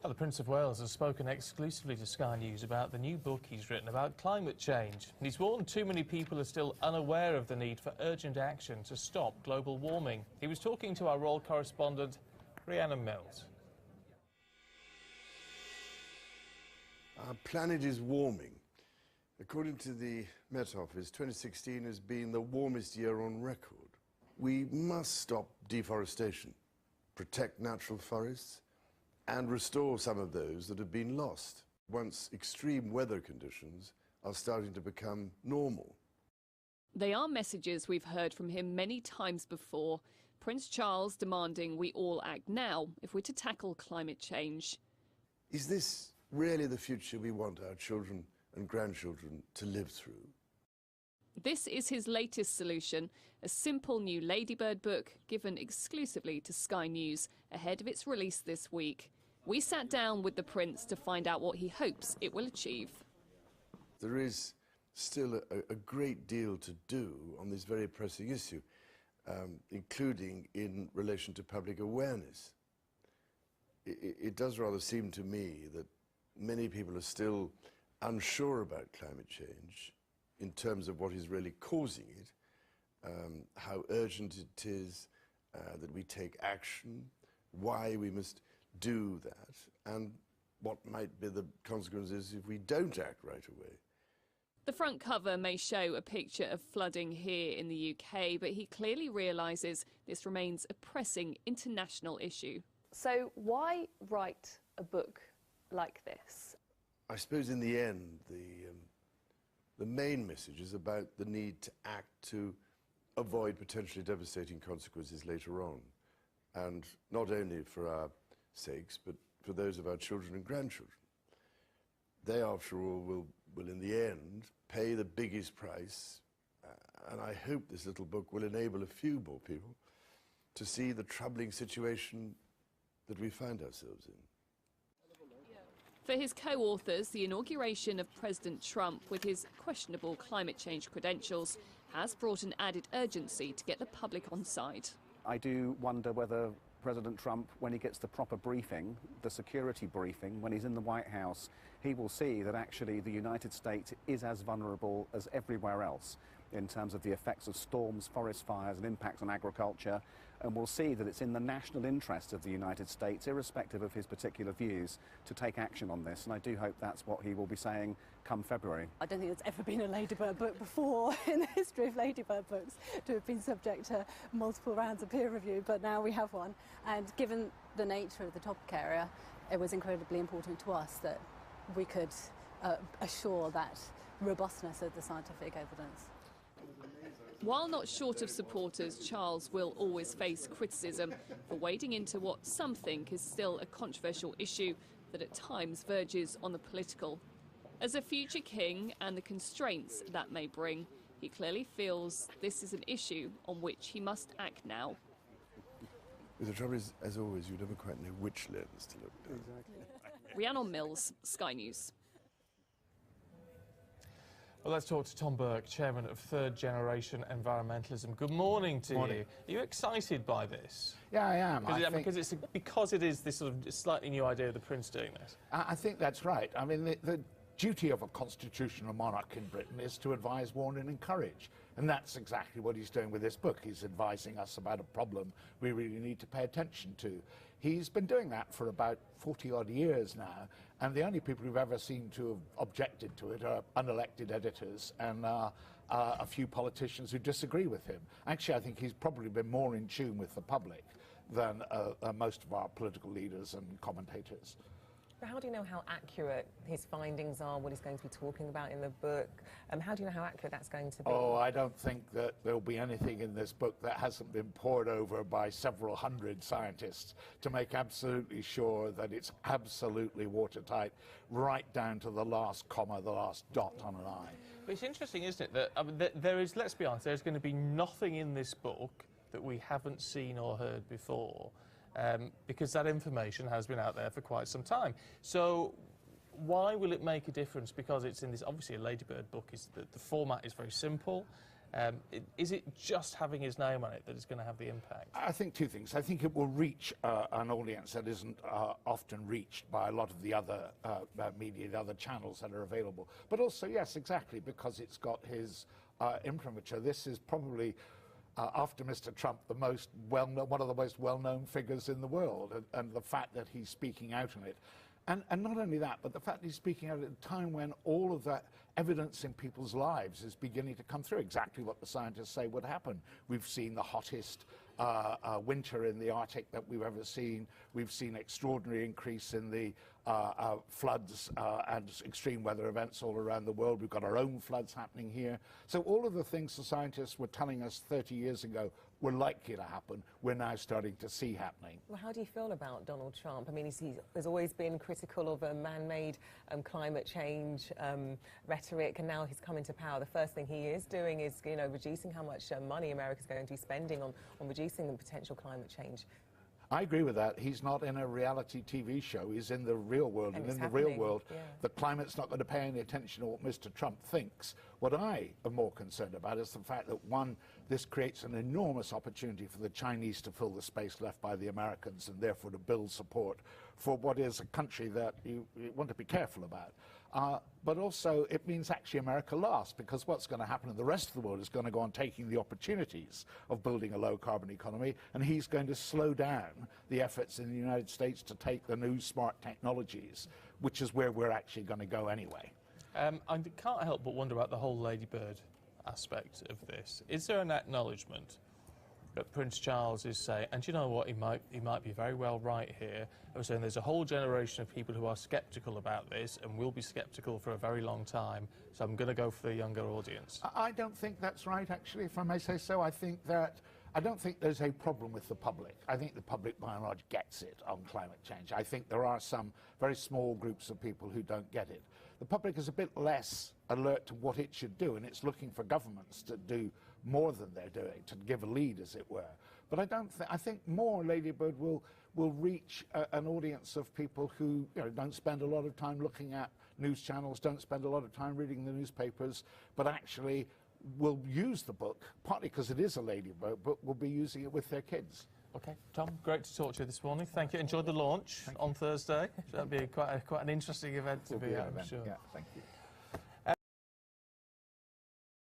Well, the Prince of Wales has spoken exclusively to Sky News about the new book he's written about climate change. He's warned too many people are still unaware of the need for urgent action to stop global warming. He was talking to our royal correspondent, Rhiannon Mills. Our planet is warming. According to the Met Office, 2016 has been the warmest year on record. We must stop deforestation, protect natural forests, and restore some of those that have been lost once extreme weather conditions are starting to become normal. They are messages we've heard from him many times before. Prince Charles demanding we all act now if we're to tackle climate change. Is this really the future we want our children and grandchildren to live through? This is his latest solution, a simple new Ladybird book given exclusively to Sky News ahead of its release this week. We sat down with the Prince to find out what he hopes it will achieve. There is still a great deal to do on this very pressing issue, including in relation to public awareness. It does rather seem to me that many people are still unsure about climate change in terms of what is really causing it, how urgent it is that we take action, why we must do that, and what might be the consequences if we don't act right away. The front cover may show a picture of flooding here in the UK, but he clearly realises this remains a pressing international issue. So why write a book like this? I suppose in the end, the main message is about the need to act to avoid potentially devastating consequences later on, and not only for our sakes, but for those of our children and grandchildren. They, after all, will in the end pay the biggest price, and I hope this little book will enable a few more people to see the troubling situation that we find ourselves in. For his co-authors, the inauguration of President Trump with his questionable climate change credentials has brought an added urgency to get the public on side. I do wonder whether President Trump, when he gets the proper briefing, the security briefing, when he's in the White House, he will see that actually the United States is as vulnerable as everywhere else in terms of the effects of storms, forest fires and impacts on agriculture, and we'll see that it's in the national interest of the United States, irrespective of his particular views, to take action on this, and I do hope that's what he will be saying come February. I don't think there's ever been a Ladybird book before in the history of Ladybird books to have been subject to multiple rounds of peer review, but now we have one, and given the nature of the topic area, it was incredibly important to us that we could assure that robustness of the scientific evidence. While not short of supporters, Charles will always face criticism for wading into what some think is still a controversial issue that at times verges on the political. As a future king and the constraints that may bring, he clearly feels this is an issue on which he must act now. The trouble is, as always, you never quite know which lens to look down. Exactly. Rhiannon Mills, Sky News. Well, let's talk to Tom Burke, Chairman of Third Generation Environmentalism. Good morning to you. Are you excited by this? Yeah, I am. Because it is this sort of slightly new idea of the Prince doing this? I think that's right. I mean, the duty of a constitutional monarch in Britain is to advise, warn and encourage. And that's exactly what he's doing with this book. He's advising us about a problem we really need to pay attention to. He's been doing that for about 40-odd years now, and the only people who've ever seemed to have objected to it are unelected editors and a few politicians who disagree with him. Actually, I think he's probably been more in tune with the public than most of our political leaders and commentators. But how do you know how accurate his findings are, what he's going to be talking about in the book? How do you know how accurate that's going to be? Oh, I don't think that there'll be anything in this book that hasn't been pored over by several hundred scientists to make absolutely sure that it's absolutely watertight, right down to the last comma, the last dot on an I. But it's interesting, isn't it, that there is, let's be honest, there's going to be nothing in this book that we haven't seen or heard before. Because that information has been out there for quite some time. So why will it make a difference? Because it's in this, obviously a Ladybird book, the format is very simple. Is it just having his name on it that is going to have the impact? I think two things. I think it will reach an audience that isn't often reached by a lot of the other media, the other channels that are available. But also, yes, exactly, because it's got his imprimatur. This is probably, after Mr. Trump, the most one of the most well-known figures in the world, and the fact that he's speaking out on it. And not only that, but the fact that he's speaking out at a time when all of that evidence in people's lives is beginning to come through, exactly what the scientists say would happen. We've seen the hottest winter in the Arctic that we've ever seen. We've seen extraordinary increase in the floods and extreme weather events all around the world. We've got our own floods happening here. So all of the things the scientists were telling us 30 years ago were likely to happen, we're now starting to see happening. Well, how do you feel about Donald Trump? I mean, he's always been critical of man-made climate change rhetoric, and now he's come into power. The first thing he is doing is, reducing how much money America's going to be spending on reducing the potential climate change. I agree with that. He's not in a reality TV show. He's in the real world. And in the real world, the climate's not going to pay any attention to what Mr. Trump thinks. What I am more concerned about is the fact that, one, this creates an enormous opportunity for the Chinese to fill the space left by the Americans and therefore to build support for what is a country that you want to be careful about. But also, it means actually America last, because what's going to happen in the rest of the world is going to go on taking the opportunities of building a low-carbon economy, and he's going to slow down the efforts in the United States to take the new smart technologies, which is where we're actually going to go anyway. I can't help but wonder about the whole Ladybird aspect of this. Is there an acknowledgement that Prince Charles is saying, and you know what, he might be very well right here, I was saying there's a whole generation of people who are sceptical about this and will be sceptical for a very long time, so I'm going to go for the younger audience? I don't think that's right, actually, if I may say so. I don't think there's a problem with the public. I think the public, by and large, gets it on climate change. I think there are some very small groups of people who don't get it. The public is a bit less alert to what it should do, and it's looking for governments to do more than they're doing, to give a lead, as it were. But I think more Ladybird will reach an audience of people who don't spend a lot of time looking at news channels, don't spend a lot of time reading the newspapers, but actually will use the book, partly because it is a Ladybird, but will be using it with their kids. Okay, Tom, great to talk to you this morning. Thank you. Enjoyed the launch on Thursday. That'll be quite an interesting event to be at, I'm sure. Yeah, thank you.